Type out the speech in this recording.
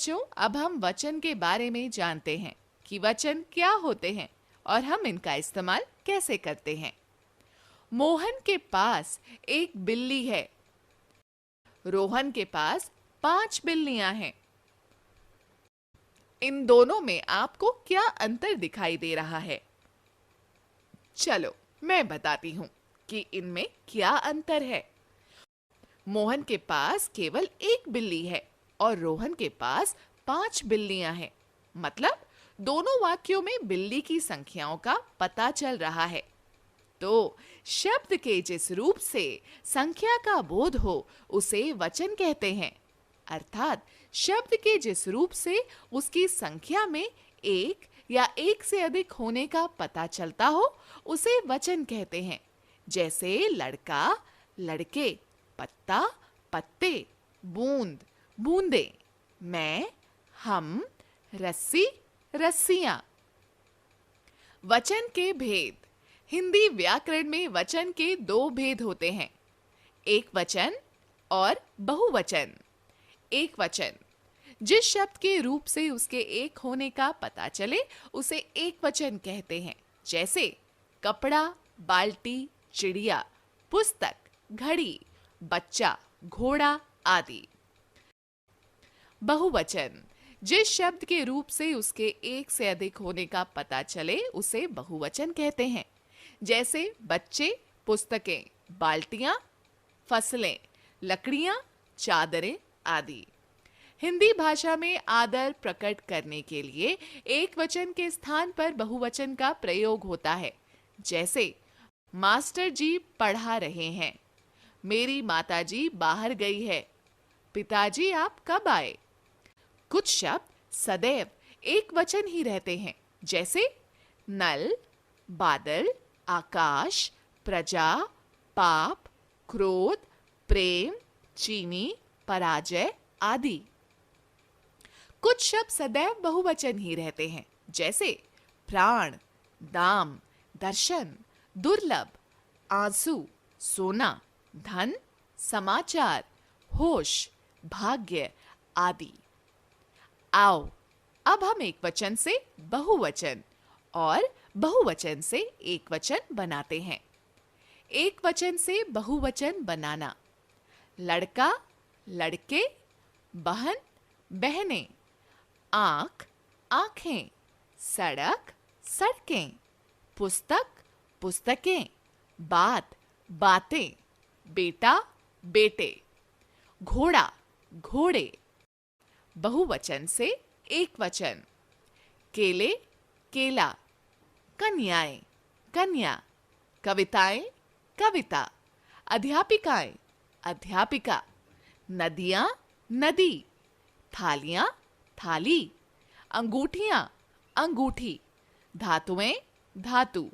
बच्चों, अब हम वचन के बारे में जानते हैं कि वचन क्या होते हैं और हम इनका इस्तेमाल कैसे करते हैं। मोहन के पास एक बिल्ली है। रोहन के पास 5 बिल्लियां हैं। इन दोनों में आपको क्या अंतर दिखाई दे रहा है? चलो मैं बताती हूं कि इनमें क्या अंतर है। मोहन के पास केवल एक बिल्ली है और रोहन के पास 5 बिल्लियां हैं। मतलब दोनों वाक्यों में बिल्ली की संख्याओं का पता चल रहा है। तो शब्द के जिस रूप से संख्या का बोध हो उसे वचन कहते हैं। अर्थात शब्द के जिस रूप से उसकी संख्या में एक या एक से अधिक होने का पता चलता हो उसे वचन कहते हैं। जैसे लड़का, लड़के, पत्ता, पत्ते, बूंद, बूंदे, मैं, हम, रस्सी, रस्सियां। वचन के भेद। हिंदी व्याकरण में वचन के 2 भेद होते हैं, एक वचन और बहुवचन। एक वचन जिस शब्द के रूप से उसके एक होने का पता चले उसे एक वचन कहते हैं। जैसे कपड़ा, बाल्टी, चिड़िया, पुस्तक, घड़ी, बच्चा, घोड़ा आदि। बहुवचन जिस शब्द के रूप से उसके एक से अधिक होने का पता चले उसे बहुवचन कहते हैं। जैसे बच्चे, पुस्तकें, बाल्टियां, फसलें, लकड़ियां, चादरें आदि। हिंदी भाषा में आदर प्रकट करने के लिए एक वचन के स्थान पर बहुवचन का प्रयोग होता है। जैसे मास्टर जी पढ़ा रहे हैं, मेरी माताजी बाहर गई है, पिताजी आप कब आए। कुछ शब्द सदैव एक वचन ही रहते हैं। जैसे नल, बादल, आकाश, प्रजा, पाप, क्रोध, प्रेम, चीनी, पराजय आदि। कुछ शब्द सदैव बहुवचन ही रहते हैं। जैसे प्राण, दाम, दर्शन, दुर्लभ, आंसू, सोना, धन, समाचार, होश, भाग्य आदि। आओ अब हम एक वचन से बहुवचन और बहुवचन से एक वचन बनाते हैं। एक वचन से बहुवचन बनाना। लड़का, लड़के, बहन, बहनें, आंख, आंखें, सड़क, सड़कें, पुस्तक, पुस्तकें, बात, बातें, बेटा, बेटे, घोड़ा, घोड़े। बहुवचन से एक वचन। केले, केला, कन्याएं, कन्या, कविताएं, कविता, अध्यापिकाएं, अध्यापिका, नदियां, नदी, थालियां, थाली, अंगूठियां, अंगूठी, धातुएं, धातु।